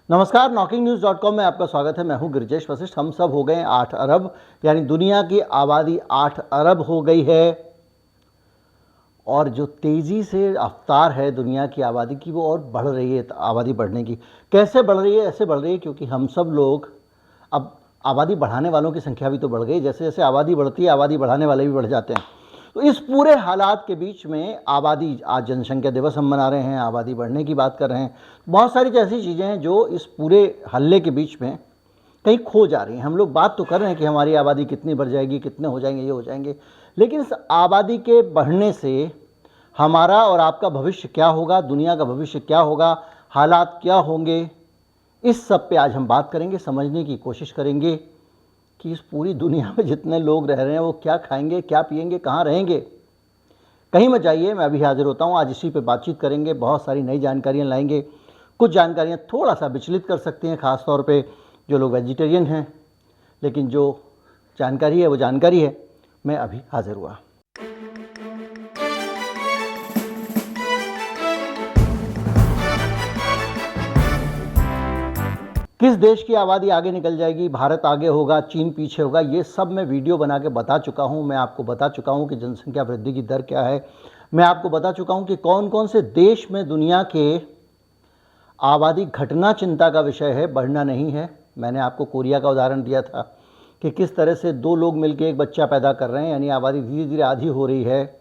नमस्कार, knocking-news.com में आपका स्वागत है। मैं हूं गिरिजेश वशिष्ठ। हम सब हो गए 8 अरब, यानी दुनिया की आबादी 8 अरब हो गई है। और जो तेज़ी से रफ्तार है दुनिया की आबादी की, वो और बढ़ रही है। आबादी बढ़ने की कैसे बढ़ रही है? ऐसे बढ़ रही है क्योंकि हम सब लोग अब आबादी बढ़ाने वालों की संख्या भी तो बढ़ गई। जैसे जैसे आबादी बढ़ती है, आबादी बढ़ाने वाले भी बढ़ जाते हैं। तो इस पूरे हालात के बीच में आबादी, आज जनसंख्या दिवस हम मना रहे हैं, आबादी बढ़ने की बात कर रहे हैं। बहुत सारी ऐसी चीज़ें हैं जो इस पूरे हल्ले के बीच में कहीं खो जा रही हैं। हम लोग बात तो कर रहे हैं कि हमारी आबादी कितनी बढ़ जाएगी, कितने हो जाएंगे, ये हो जाएंगे, लेकिन इस आबादी के बढ़ने से हमारा और आपका भविष्य क्या होगा, दुनिया का भविष्य क्या होगा, हालात क्या होंगे, इस सब पे आज हम बात करेंगे, समझने की कोशिश करेंगे कि इस पूरी दुनिया में जितने लोग रह रहे हैं वो क्या खाएंगे, क्या पिएंगे, कहाँ रहेंगे। कहीं मत जाइए, मैं अभी हाजिर होता हूँ। आज इसी पे बातचीत करेंगे, बहुत सारी नई जानकारियाँ लाएंगे। कुछ जानकारियाँ थोड़ा सा विचलित कर सकती हैं, ख़ास तौर पे जो लोग वेजिटेरियन हैं, लेकिन जो जानकारी है वो जानकारी है। मैं अभी हाजिर हुआ। किस देश की आबादी आगे निकल जाएगी, भारत आगे होगा, चीन पीछे होगा, ये सब मैं वीडियो बना के बता चुका हूँ। मैं आपको बता चुका हूँ कि जनसंख्या वृद्धि की दर क्या है। मैं आपको बता चुका हूँ कि कौन कौन से देश में दुनिया के आबादी घटना चिंता का विषय है, बढ़ना नहीं है। मैंने आपको कोरिया का उदाहरण दिया था कि किस तरह से 2 लोग मिलकर एक बच्चा पैदा कर रहे हैं, यानी आबादी धीरे धीरे आधी हो रही है।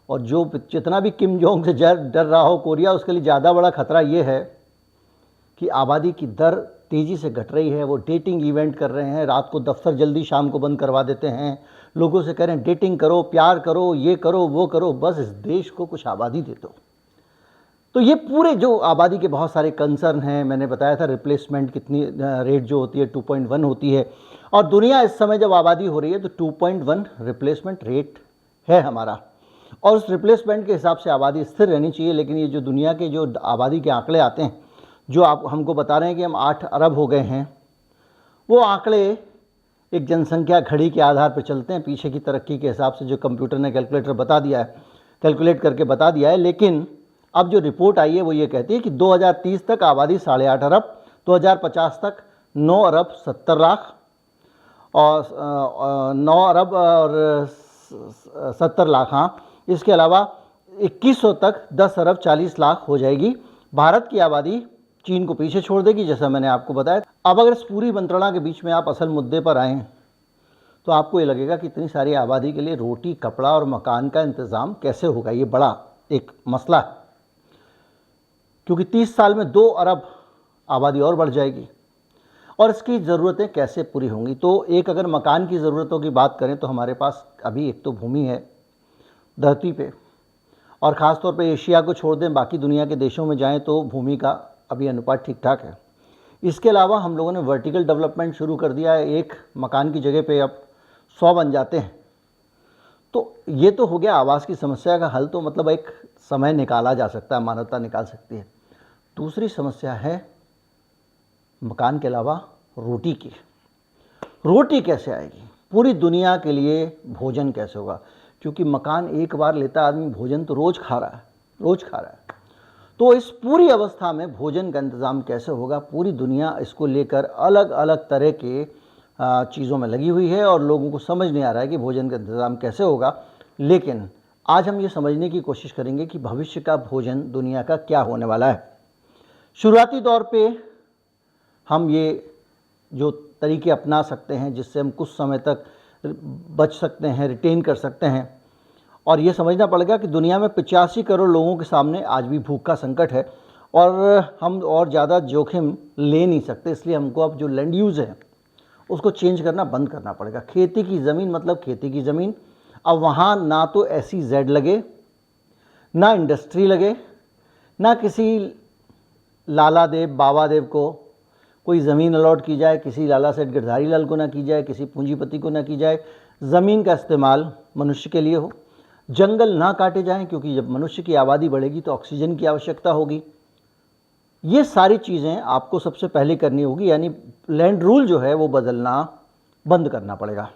और जो जितना भी किम जोंग से डर रहा हो कोरिया, उसके लिए ज़्यादा बड़ा खतरा ये है कि आबादी की दर तेज़ी से घट रही है। वो डेटिंग इवेंट कर रहे हैं, रात को दफ्तर जल्दी शाम को बंद करवा देते हैं, लोगों से कह रहे हैं डेटिंग करो, प्यार करो, ये करो, वो करो, बस इस देश को कुछ आबादी दे दो। तो ये पूरे जो आबादी के बहुत सारे कंसर्न हैं। मैंने बताया था रिप्लेसमेंट कितनी रेट जो होती है 2.1 होती है, और दुनिया इस समय जब आबादी हो रही है तो 2.1 रिप्लेसमेंट रेट है हमारा। और उस रिप्लेसमेंट के हिसाब से आबादी स्थिर रहनी चाहिए। लेकिन ये जो दुनिया के जो आबादी के आंकड़े आते हैं, जो आप हमको बता रहे हैं कि हम 8 अरब हो गए हैं, वो आंकड़े एक जनसंख्या घड़ी के आधार पर चलते हैं, पीछे की तरक्की के हिसाब से जो कंप्यूटर ने कैलकुलेट करके बता दिया है। लेकिन अब जो रिपोर्ट आई है वो ये कहती है कि 2030 तक आबादी 8.5 अरब, 2050 तक 9 अरब 70 लाख और 9 अरब और 70 लाख, हाँ। इसके अलावा 2100 तक 10 अरब 40 लाख हो जाएगी। भारत की आबादी चीन को पीछे छोड़ देगी, जैसा मैंने आपको बताया। अब अगर इस पूरी मंत्रणा के बीच में आप असल मुद्दे पर आएँ तो आपको ये लगेगा कि इतनी सारी आबादी के लिए रोटी, कपड़ा और मकान का इंतज़ाम कैसे होगा। ये बड़ा एक मसला है, क्योंकि 30 साल में 2 अरब आबादी और बढ़ जाएगी, और इसकी ज़रूरतें कैसे पूरी होंगी। तो एक अगर मकान की ज़रूरतों की बात करें तो हमारे पास अभी एक तो भूमि है धरती पे, और ख़ास तौर पे एशिया को छोड़ दें, बाकी दुनिया के देशों में जाएं तो भूमि का अभी अनुपात ठीक ठाक है। इसके अलावा हम लोगों ने वर्टिकल डेवलपमेंट शुरू कर दिया है। एक मकान की जगह पे अब 100 बन जाते हैं। तो ये तो हो गया आवास की समस्या का हल। तो मतलब एक समय निकाला जा सकता है, मानवता निकाल सकती है। दूसरी समस्या है मकान के अलावा रोटी की। रोटी कैसे आएगी, पूरी दुनिया के लिए भोजन कैसे होगा, क्योंकि मकान एक बार लेता आदमी, भोजन तो रोज़ खा रहा है। तो इस पूरी अवस्था में भोजन का इंतज़ाम कैसे होगा। पूरी दुनिया इसको लेकर अलग अलग तरह के चीज़ों में लगी हुई है, और लोगों को समझ नहीं आ रहा है कि भोजन का इंतज़ाम कैसे होगा। लेकिन आज हम ये समझने की कोशिश करेंगे कि भविष्य का भोजन दुनिया का क्या होने वाला है। शुरुआती तौर पे हम ये जो तरीके अपना सकते हैं जिससे हम कुछ समय तक बच सकते हैं, रिटेन कर सकते हैं। और ये समझना पड़ेगा कि दुनिया में 85 करोड़ लोगों के सामने आज भी भूख का संकट है, और हम और ज़्यादा जोखिम ले नहीं सकते। इसलिए हमको अब जो लैंड यूज़ है उसको चेंज करना बंद करना पड़ेगा। खेती की ज़मीन मतलब खेती की ज़मीन। अब वहाँ ना तो SEZ लगे, ना इंडस्ट्री लगे, ना किसी लाला देव बाबा देव को कोई ज़मीन अलॉट की जाए, किसी लाला सेठ गिरधारी लाल को ना की जाए, किसी पूंजीपति को ना की जाए। ज़मीन का इस्तेमाल मनुष्य के लिए हो। जंगल ना काटे जाएं, क्योंकि जब मनुष्य की आबादी बढ़ेगी तो ऑक्सीजन की आवश्यकता होगी। ये सारी चीज़ें आपको सबसे पहले करनी होगी, यानी लैंड रूल जो है वो बदलना बंद करना पड़ेगा।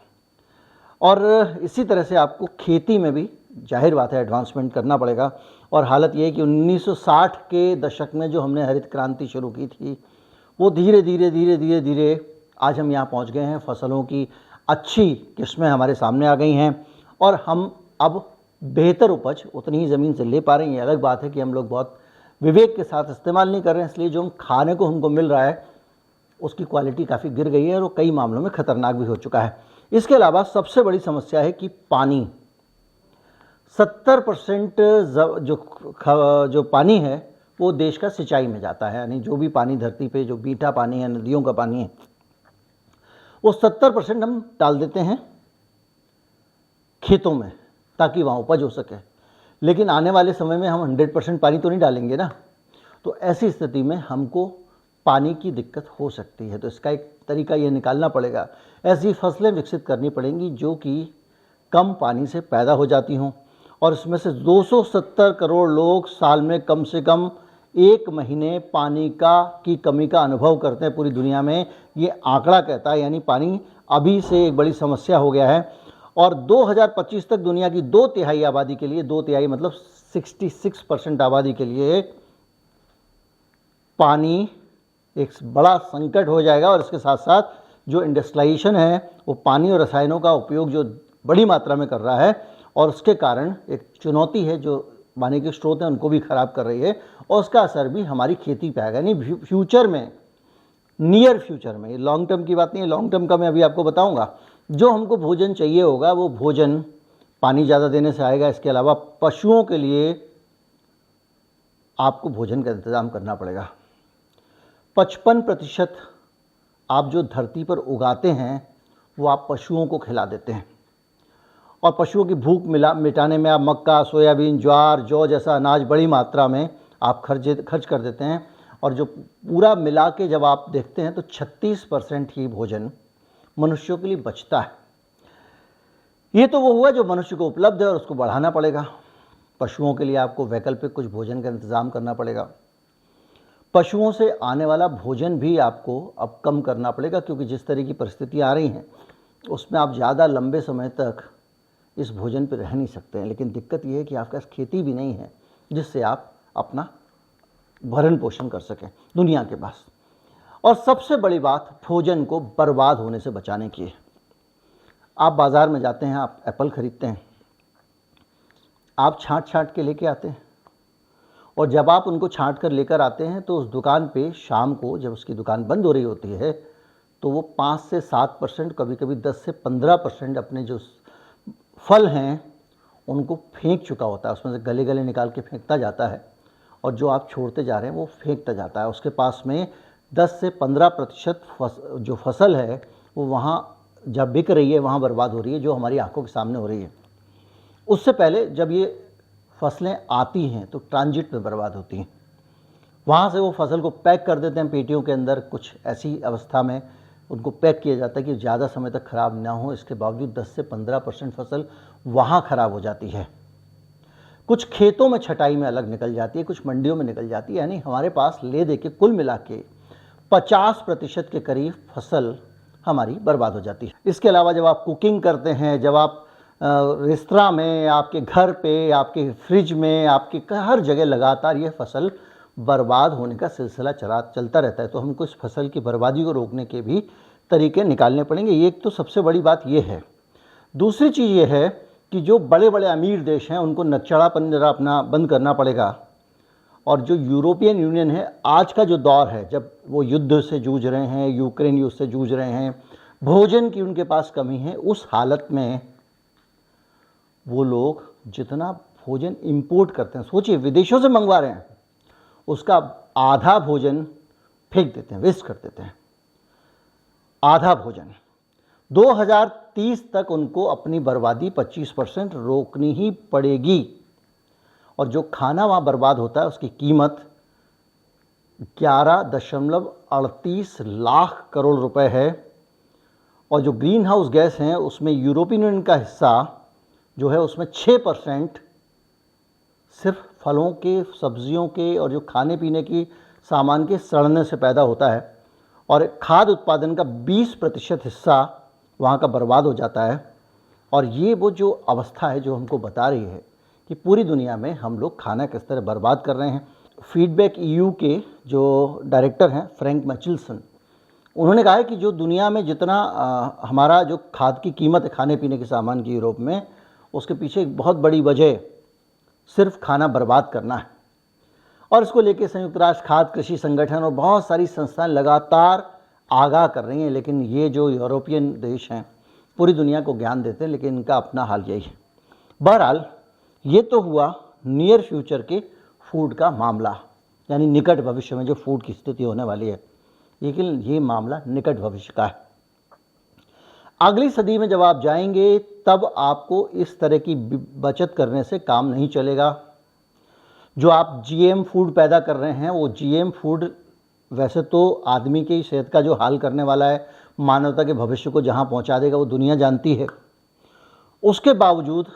और इसी तरह से आपको खेती में भी जाहिर बात है एडवांसमेंट करना पड़ेगा। और हालत ये है कि 1960 के दशक में जो हमने हरित क्रांति शुरू की थी वो धीरे धीरे आज हम यहाँ पहुँच गए हैं। फसलों की अच्छी किस्में हमारे सामने आ गई हैं और हम अब बेहतर उपज उतनी ही ज़मीन से ले पा रहे हैं। ये अलग बात है कि हम लोग बहुत विवेक के साथ इस्तेमाल नहीं कर रहे हैं, इसलिए जो हम खाने को हमको मिल रहा है उसकी क्वालिटी काफ़ी गिर गई है और वो कई मामलों में ख़तरनाक भी हो चुका है। इसके अलावा सबसे बड़ी समस्या है कि पानी, 70% जो पानी है वो देश का सिंचाई में जाता है। यानी जो भी पानी धरती पे, जो मीठा पानी है, नदियों का पानी है, वो 70% हम डाल देते हैं खेतों में ताकि वहाँ उपज हो सके। लेकिन आने वाले समय में हम 100% पानी तो नहीं डालेंगे ना, तो ऐसी स्थिति में हमको पानी की दिक्कत हो सकती है। तो इसका एक तरीका ये निकालना पड़ेगा, ऐसी फसलें विकसित करनी पड़ेंगी जो कि कम पानी से पैदा हो जाती हों। और इसमें से 270 करोड़ लोग साल में कम से कम 1 महीने पानी की कमी का अनुभव करते हैं पूरी दुनिया में, ये आंकड़ा कहता है। यानी पानी अभी से एक बड़ी समस्या हो गया है और 2025 तक दुनिया की 2/3 आबादी के लिए, 2/3 मतलब 66% आबादी के लिए पानी एक बड़ा संकट हो जाएगा। और इसके साथ साथ जो इंडस्ट्रियलाइजेशन है वो पानी और रसायनों का उपयोग जो बड़ी मात्रा में कर रहा है और उसके कारण एक चुनौती है जो पानी के स्रोत हैं उनको भी ख़राब कर रही है और उसका असर भी हमारी खेती पे आएगा। यानी फ्यूचर में, नियर फ्यूचर में, ये लॉन्ग टर्म की बात नहीं है, लॉन्ग टर्म का मैं अभी आपको बताऊंगा। जो हमको भोजन चाहिए होगा वो भोजन पानी ज़्यादा देने से आएगा। इसके अलावा पशुओं के लिए आपको भोजन का इंतज़ाम करना पड़ेगा। 55% आप जो धरती पर उगाते हैं वो आप पशुओं को खिला देते हैं और पशुओं की भूख मिटाने में आप मक्का, सोयाबीन, ज्वार, जौ जैसा अनाज बड़ी मात्रा में आप खर्च कर देते हैं। और जो पूरा मिला के जब आप देखते हैं तो 36% ही भोजन मनुष्यों के लिए बचता है। ये तो वो हुआ जो मनुष्य को उपलब्ध है और उसको बढ़ाना पड़ेगा। पशुओं के लिए आपको वैकल्पिक कुछ भोजन का इंतज़ाम करना पड़ेगा। पशुओं से आने वाला भोजन भी आपको अब कम करना पड़ेगा, क्योंकि जिस तरह की परिस्थितियाँ आ रही हैं उसमें आप ज़्यादा लंबे समय तक इस भोजन पर रह नहीं सकते हैं। लेकिन दिक्कत ये है कि आपके पास खेती भी नहीं है जिससे आप अपना भरण पोषण कर सकें दुनिया के पास। और सबसे बड़ी बात भोजन को बर्बाद होने से बचाने की है। आप बाज़ार में जाते हैं, आप एप्पल ख़रीदते हैं, आप छाँट के लेके आते हैं और जब आप उनको छाँट कर लेकर आते हैं तो उस दुकान पे शाम को जब उसकी दुकान बंद हो रही होती है तो वो 5 से 7%, कभी कभी 10 से 15% अपने जो फल हैं उनको फेंक चुका होता है। उसमें से गले गले निकाल के फेंकता जाता है और जो आप छोड़ते जा रहे हैं वो फेंकता जाता है। उसके पास में 10 से 15% जो फसल है वो वहाँ जब बिक रही है वहाँ बर्बाद हो रही है, जो हमारी आंखों के सामने हो रही है। उससे पहले जब ये फसलें आती हैं तो ट्रांजिट में बर्बाद होती हैं। वहाँ से वो फसल को पैक कर देते हैं पेटियों के अंदर, कुछ ऐसी अवस्था में उनको पैक किया जाता है कि ज़्यादा समय तक ख़राब ना हो। इसके बावजूद 10 से 15% फसल वहाँ ख़राब हो जाती है। कुछ खेतों में छटाई में अलग निकल जाती है, कुछ मंडियों में निकल जाती है। यानी हमारे पास ले दे के कुल मिला के 50% के करीब फसल हमारी बर्बाद हो जाती है। इसके अलावा जब आप कुकिंग करते हैं, जब आप रेस्तरां में, आपके घर पे, आपके फ्रिज में, आपके हर जगह लगातार ये फसल बर्बाद होने का सिलसिला चलता रहता है। तो हमको इस फसल की बर्बादी को रोकने के भी तरीके निकालने पड़ेंगे। ये तो सबसे बड़ी बात ये है। दूसरी चीज़ ये है कि जो बड़े बड़े अमीर देश हैं उनको नक्चड़ापन जरा अपना बंद करना पड़ेगा। और जो यूरोपियन यूनियन है, आज का जो दौर है जब वो युद्ध से जूझ रहे हैं, यूक्रेन युद्ध से जूझ रहे हैं, भोजन की उनके पास कमी है, उस हालत में वो लोग जितना भोजन इंपोर्ट करते हैं, सोचिए विदेशों से मंगवा रहे हैं, उसका आधा भोजन फेंक देते हैं, वेस्ट कर देते हैं। आधा भोजन 2030 तक उनको अपनी बर्बादी 25% रोकनी ही पड़ेगी। और जो खाना वहाँ बर्बाद होता है उसकी कीमत 11.38 लाख करोड़ रुपए है। और जो ग्रीन हाउस गैस हैं उसमें यूरोपियन यूनियन का हिस्सा जो है उसमें 6% सिर्फ फलों के, सब्जियों के और जो खाने पीने की सामान के सड़ने से पैदा होता है। और खाद्य उत्पादन का 20% हिस्सा वहाँ का बर्बाद हो जाता है। और ये वो जो अवस्था है जो हमको बता रही है कि पूरी दुनिया में हम लोग खाना किस तरह बर्बाद कर रहे हैं। फीडबैक ईयू के जो डायरेक्टर हैं फ्रैंक मैचिल्सन, उन्होंने कहा है कि जो दुनिया में जितना हमारा जो खाद की कीमत है खाने पीने के सामान की यूरोप में, उसके पीछे एक बहुत बड़ी वजह सिर्फ खाना बर्बाद करना है। और इसको लेकर संयुक्त राष्ट्र खाद्य कृषि संगठन और बहुत सारी संस्थाएं लगातार आगाह कर रही हैं, लेकिन ये जो यूरोपियन देश हैं पूरी दुनिया को ज्ञान देते हैं, लेकिन इनका अपना हाल यही है। बहरहाल ये तो हुआ नियर फ्यूचर के फूड का मामला, यानी निकट भविष्य में जो फूड की स्थिति होने वाली है, लेकिन ये मामला निकट भविष्य का है। अगली सदी में जब आप जाएंगे तब आपको इस तरह की बचत करने से काम नहीं चलेगा। जो आप जीएम फूड पैदा कर रहे हैं, वो जीएम फूड वैसे तो आदमी की सेहत का जो हाल करने वाला है, मानवता के भविष्य को जहां पहुंचा देगा वो दुनिया जानती है। उसके बावजूद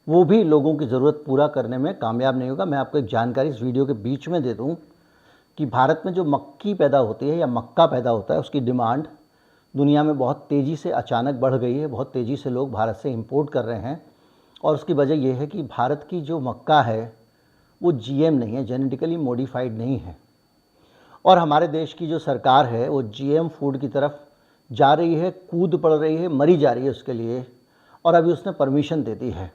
वो भी लोगों की ज़रूरत पूरा करने में कामयाब नहीं होगा। मैं आपको एक जानकारी इस वीडियो के बीच में दे दूं कि भारत में जो मक्की पैदा होती है या मक्का पैदा होता है, उसकी डिमांड दुनिया में बहुत तेज़ी से अचानक बढ़ गई है। बहुत तेज़ी से लोग भारत से इंपोर्ट कर रहे हैं और उसकी वजह यह है कि भारत की जो मक्का है वो जीएम नहीं है, जेनेटिकली मॉडिफाइड नहीं है। और हमारे देश की जो सरकार है वो जीएम फूड की तरफ जा रही है, कूद पड़ रही है, मरी जा रही है उसके लिए, और अभी उसने परमिशन दे दी है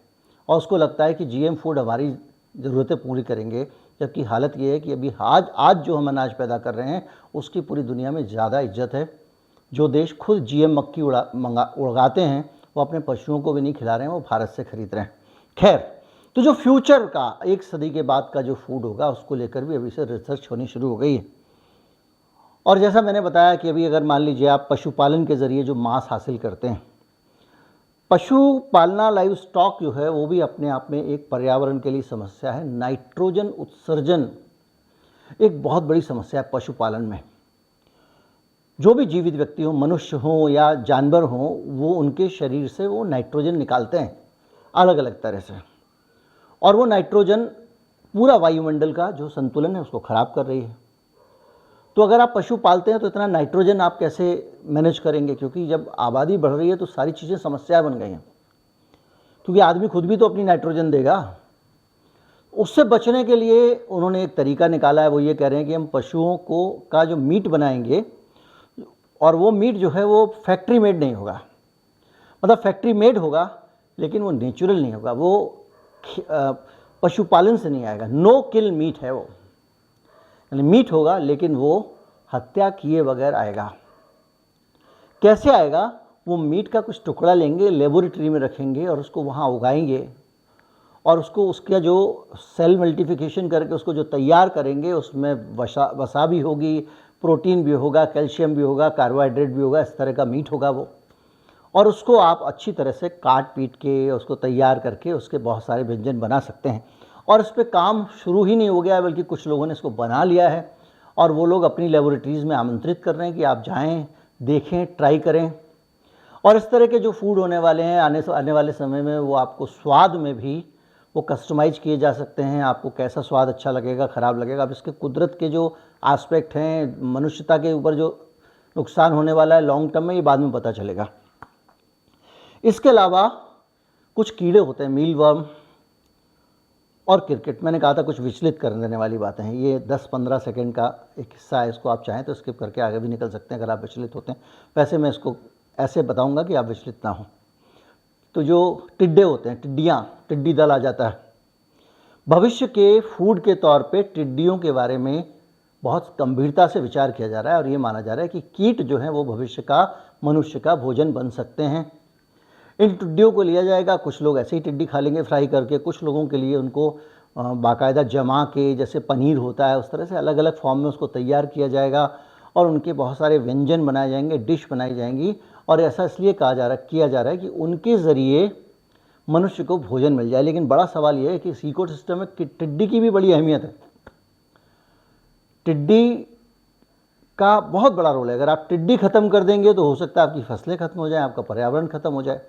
और उसको लगता है कि जीएम फूड हमारी ज़रूरतें पूरी करेंगे। जबकि हालत ये है कि अभी आज जो हम अनाज पैदा कर रहे हैं उसकी पूरी दुनिया में ज़्यादा इज्जत है। जो देश खुद जीएम मक्की उगाते हैं वो अपने पशुओं को भी नहीं खिला रहे हैं, वो भारत से खरीद रहे हैं। खैर, तो जो फ्यूचर का एक सदी के बाद का जो फूड होगा उसको लेकर भी अभी से रिसर्च होनी शुरू हो गई है। और जैसा मैंने बताया कि अभी अगर मान लीजिए आप पशुपालन के ज़रिए जो मांस हासिल करते हैं, पशु पालना लाइव स्टॉक जो है वो भी अपने आप में एक पर्यावरण के लिए समस्या है। नाइट्रोजन उत्सर्जन एक बहुत बड़ी समस्या है पशुपालन में। जो भी जीवित व्यक्ति हो, मनुष्य हो या जानवर हो, वो उनके शरीर से वो नाइट्रोजन निकालते हैं अलग अलग तरह से, और वो नाइट्रोजन पूरा वायुमंडल का जो संतुलन है उसको ख़राब कर रही है। तो अगर आप पशु पालते हैं तो इतना नाइट्रोजन आप कैसे मैनेज करेंगे, क्योंकि जब आबादी बढ़ रही है तो सारी चीज़ें समस्या बन गई हैं, क्योंकि आदमी खुद भी तो अपनी नाइट्रोजन देगा। उससे बचने के लिए उन्होंने एक तरीका निकाला है, वो ये कह रहे हैं कि हम पशुओं का जो मीट बनाएंगे, और वो मीट जो है वो फैक्ट्री मेड नहीं होगा, मतलब फैक्ट्री मेड होगा लेकिन वो नेचुरल नहीं होगा, वो पशुपालन से नहीं आएगा। नो किल मीट है वो, यानी मीट होगा लेकिन वो हत्या किए बगैर आएगा। कैसे आएगा? वो मीट का कुछ टुकड़ा लेंगे, लेबोरेटरी में रखेंगे और उसको वहाँ उगाएंगे, और उसको उसका जो सेल मल्टीप्लिकेशन करके उसको जो तैयार करेंगे उसमें वसा भी होगी, प्रोटीन भी होगा, कैल्शियम भी होगा, कार्बोहाइड्रेट भी होगा, इस तरह का मीट होगा वो। और उसको आप अच्छी तरह से काट पीट के उसको तैयार करके उसके बहुत सारे व्यंजन बना सकते हैं। और इस पर काम शुरू ही नहीं हो गया है, बल्कि कुछ लोगों ने इसको बना लिया है और वो लोग अपनी लेबोरेटरीज़ में आमंत्रित कर रहे हैं कि आप जाएं, देखें, ट्राई करें। और इस तरह के जो फूड होने वाले हैं आने वाले समय में, वो आपको स्वाद में भी वो कस्टमाइज किए जा सकते हैं। आपको कैसा स्वाद अच्छा लगेगा, ख़राब लगेगा, अब इसके कुदरत के जो आस्पेक्ट हैं, मनुष्यता के ऊपर जो नुकसान होने वाला है लॉन्ग टर्म में, ये बाद में पता चलेगा। इसके अलावा कुछ कीड़े होते हैं, मील वर्म और क्रिकेट। मैंने कहा था कुछ विचलित कर देने वाली बातें हैं, ये 10-15 सेकंड का एक हिस्सा है, इसको आप चाहें तो स्किप करके आगे भी निकल सकते हैं अगर आप विचलित होते हैं। वैसे मैं इसको ऐसे बताऊंगा कि आप विचलित ना हो। तो जो टिड्डे होते हैं, टिड्डी दल आ जाता है। भविष्य के फूड के तौर पे टिड्डियों के बारे में बहुत गंभीरता से विचार किया जा रहा है और ये माना जा रहा है कि कीट जो हैं वो भविष्य का मनुष्य का भोजन बन सकते हैं। इन टिड्डियों को लिया जाएगा, कुछ लोग ऐसे ही टिड्डी खा लेंगे फ्राई करके, कुछ लोगों के लिए उनको बाकायदा जमा के, जैसे पनीर होता है उस तरह से अलग अलग फॉर्म में उसको तैयार किया जाएगा और उनके बहुत सारे व्यंजन बनाए जाएंगे, डिश बनाई जाएंगी। और ऐसा इसलिए किया जा रहा है कि उनके ज़रिए मनुष्य को भोजन मिल जाए। लेकिन बड़ा सवाल यह है कि इस इकोसिस्टम में टिड्डी की भी बड़ी अहमियत है। टिड्डी का बहुत बड़ा रोल है। अगर आप टिड्डी ख़त्म कर देंगे तो हो सकता है आपकी फसलें खत्म हो जाएं, आपका पर्यावरण ख़त्म हो जाए।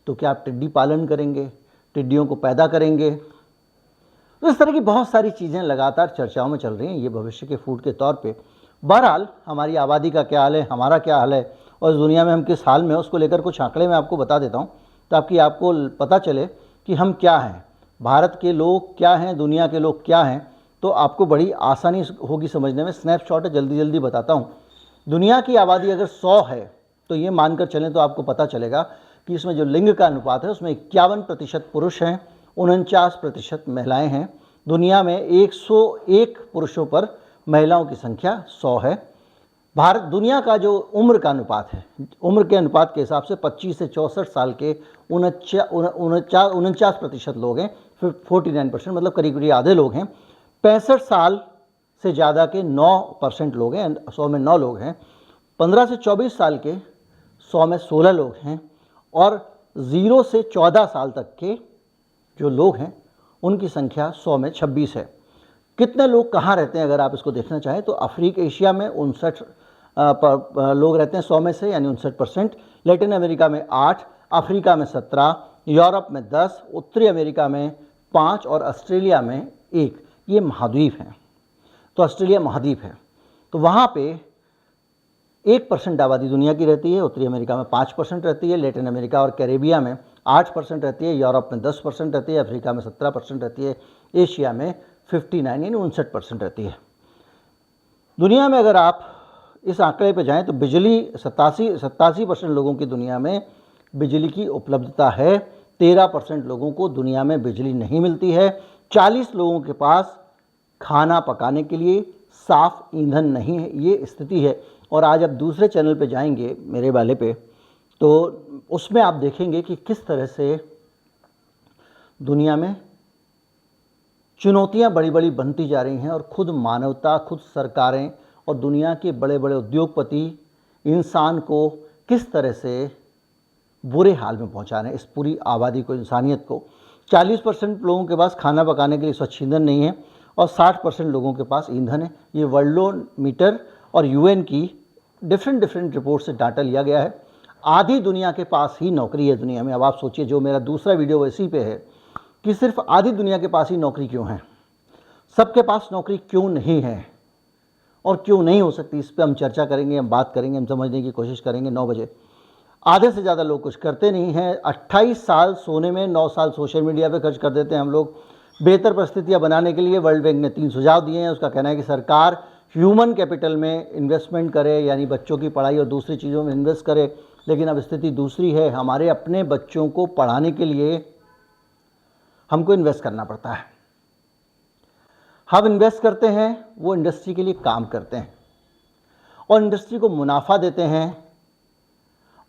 तो क्या आप टिड्डी पालन करेंगे, टिड्डियों को पैदा करेंगे? तो इस तरह की बहुत सारी चीज़ें लगातार चर्चाओं में चल रही हैं, ये भविष्य के फूड के तौर पे। बहरहाल हमारी आबादी का क्या हाल है, हमारा क्या हाल है और इस दुनिया में हम किस हाल में हैं, उसको लेकर कुछ आंकड़े मैं आपको बता देता हूँ ताकि आपको पता चले कि हम क्या हैं, भारत के लोग क्या हैं, दुनिया के लोग क्या हैं। तो आपको बड़ी आसानी होगी समझने में। स्नैपशॉट है, जल्दी जल्दी बताता हूँ। दुनिया की आबादी अगर 100 है तो ये मानकर चलें तो आपको पता चलेगा कि इसमें जो लिंग का अनुपात है उसमें 51% पुरुष हैं, 49% महिलाएं हैं। दुनिया में 101 पुरुषों पर महिलाओं की संख्या 100 है। भारत दुनिया का जो उम्र का अनुपात है, उम्र के अनुपात के हिसाब से 25 से 64 साल के 49% लोग हैं, फिर 49% मतलब करीब करीब आधे लोग हैं। 65 साल से ज़्यादा के 9% लोग हैं, 100 में 9 लोग हैं। 15 से 24 साल के 100 में 16 लोग हैं। और 0 से 14 साल तक के जो लोग हैं उनकी संख्या 100 में 26 है। कितने लोग कहाँ रहते हैं अगर आप इसको देखना चाहें तो अफ्रीका एशिया में 59 लोग रहते हैं 100 में से, यानी 59%। लैटिन अमेरिका में 8, अफ्रीका में 17, यूरोप में 10, उत्तरी अमेरिका में 5 और ऑस्ट्रेलिया में 1। ये महाद्वीप हैं। तो ऑस्ट्रेलिया महाद्वीप है, तो वहाँ पे 1% आबादी दुनिया की रहती है। उत्तरी अमेरिका में 5% रहती है, लैटिन अमेरिका और कैरेबिया में 8% रहती है, यूरोप में 10% रहती है, अफ्रीका में 17% रहती है, एशिया में 59 यानी 59% रहती है। दुनिया में अगर आप इस आंकड़े पर जाएं तो बिजली 87% लोगों की दुनिया में बिजली की उपलब्धता है। 13% लोगों को दुनिया में बिजली नहीं मिलती है। 40 लोगों के पास खाना पकाने के लिए साफ ईंधन नहीं है। ये स्थिति है। और आज आप दूसरे चैनल पे जाएंगे मेरे वाले पे, तो उसमें आप देखेंगे कि किस तरह से दुनिया में चुनौतियां बड़ी बड़ी बनती जा रही हैं और खुद मानवता, खुद सरकारें और दुनिया के बड़े बड़े उद्योगपति इंसान को किस तरह से बुरे हाल में पहुंचा रहे हैं, इस पूरी आबादी को, इंसानियत को। 40% लोगों के पास खाना पकाने के लिए स्वच्छ ईंधन नहीं है और 60% लोगों के पास ईंधन है। ये वर्ल्डोमीटर और यूएन की डिफरेंट रिपोर्ट से डाटा लिया गया है। आधी दुनिया के पास ही नौकरी है दुनिया में। अब आप सोचिए, जो मेरा दूसरा वीडियो इसी पे है कि सिर्फ आधी दुनिया के पास ही नौकरी क्यों है, सबके पास नौकरी क्यों नहीं है और क्यों नहीं हो सकती, इस पर हम चर्चा करेंगे, हम बात करेंगे, हम समझने की कोशिश करेंगे 9 बजे। आधे से ज़्यादा लोग कुछ करते नहीं हैं। 28 साल सोने में, 9 साल सोशल मीडिया पे खर्च कर देते हैं हम लोग। बेहतर परिस्थितियां बनाने के लिए वर्ल्ड बैंक ने 3 सुझाव दिए हैं। उसका कहना है कि सरकार ह्यूमन कैपिटल में इन्वेस्टमेंट करे, यानी बच्चों की पढ़ाई और दूसरी चीज़ों में इन्वेस्ट करे। लेकिन अब स्थिति दूसरी है। हमारे अपने बच्चों को पढ़ाने के लिए हमको इन्वेस्ट करना पड़ता है। हम इन्वेस्ट करते हैं, वो इंडस्ट्री के लिए काम करते हैं और इंडस्ट्री को मुनाफा देते हैं,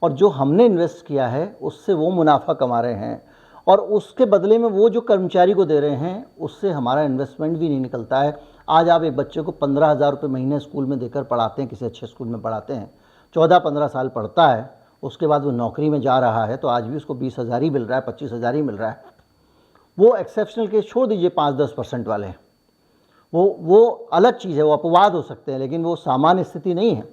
और जो हमने इन्वेस्ट किया है उससे वो मुनाफा कमा रहे हैं और उसके बदले में वो जो कर्मचारी को दे रहे हैं उससे हमारा इन्वेस्टमेंट भी नहीं निकलता है। आज आप एक बच्चे को 15,000 रुपये महीने स्कूल में देकर पढ़ाते हैं, किसी अच्छे स्कूल में पढ़ाते हैं, 14-15 साल पढ़ता है, उसके बाद वो नौकरी में जा रहा है तो आज भी उसको 20,000 ही मिल रहा है, 25,000 ही मिल रहा है। वो एक्सेप्शनल केस छोड़ दीजिए, 5-10% वाले, वो अलग चीज़ है, वो अपवाद हो सकते हैं, लेकिन वो सामान्य स्थिति नहीं है।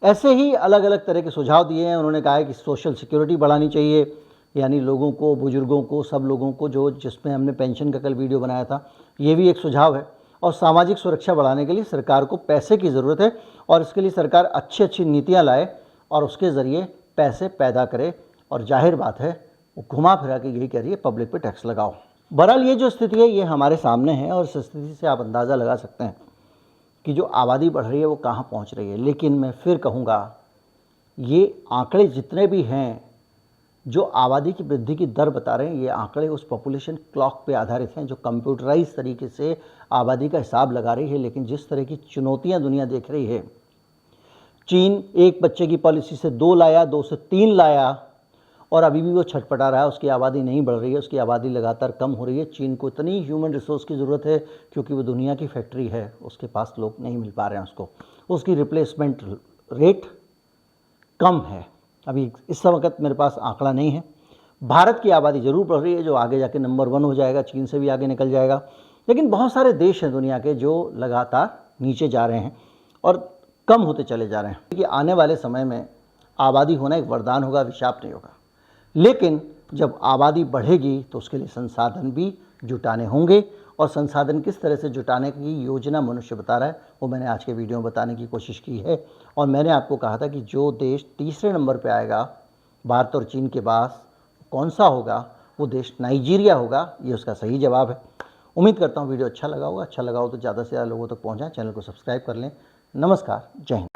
ऐसे ही अलग अलग तरह के सुझाव दिए हैं। उन्होंने कहा है कि सोशल सिक्योरिटी बढ़ानी चाहिए, यानी लोगों को, बुजुर्गों को, सब लोगों को, जो जिसमें हमने पेंशन का कल वीडियो बनाया था, ये भी एक सुझाव है। और सामाजिक सुरक्षा बढ़ाने के लिए सरकार को पैसे की ज़रूरत है और इसके लिए सरकार अच्छी नीतियाँ लाए और उसके ज़रिए पैसे पैदा करे। और जाहिर बात है वो घुमा फिरा के यही कह रही है, पब्लिक पे टैक्स लगाओ। बहरहाल ये जो स्थिति है ये हमारे सामने है और इस स्थिति से आप अंदाज़ा लगा सकते हैं कि जो आबादी बढ़ रही है वो कहाँ पहुँच रही है। लेकिन मैं फिर कहूँगा, ये आंकड़े जितने भी हैं जो आबादी की वृद्धि की दर बता रहे हैं, ये आंकड़े उस पॉपुलेशन क्लॉक पे आधारित हैं जो कंप्यूटराइज तरीके से आबादी का हिसाब लगा रही है। लेकिन जिस तरह की चुनौतियां दुनिया देख रही है, चीन 1 बच्चे की पॉलिसी से 2 लाया, 2 से 3 लाया और अभी भी वो छटपटा रहा है। उसकी आबादी नहीं बढ़ रही है, उसकी आबादी लगातार कम हो रही है। चीन को इतनी ह्यूमन रिसोर्स की ज़रूरत है क्योंकि वो दुनिया की फैक्ट्री है, उसके पास लोग नहीं मिल पा रहे हैं उसको, उसकी रिप्लेसमेंट रेट कम है। अभी इस वक्त मेरे पास आंकड़ा नहीं है। भारत की आबादी ज़रूर बढ़ रही है, जो आगे जाके नंबर 1 हो जाएगा, चीन से भी आगे निकल जाएगा। लेकिन बहुत सारे देश हैं दुनिया के जो लगातार नीचे जा रहे हैं और कम होते चले जा रहे हैं। कि आने वाले समय में आबादी होना एक वरदान होगा, अभिशाप नहीं होगा। लेकिन जब आबादी बढ़ेगी तो उसके लिए संसाधन भी जुटाने होंगे और संसाधन किस तरह से जुटाने की योजना मनुष्य बता रहा है वो मैंने आज के वीडियो में बताने की कोशिश की है। और मैंने आपको कहा था कि जो देश तीसरे नंबर पे आएगा भारत और चीन के बाद कौन सा होगा, वो देश नाइजीरिया होगा। ये उसका सही जवाब है। उम्मीद करता हूँ वीडियो अच्छा लगा हो तो ज़्यादा से ज़्यादा लोगों तक पहुँचाएं, चैनल को सब्सक्राइब कर लें। नमस्कार, जय हिंद।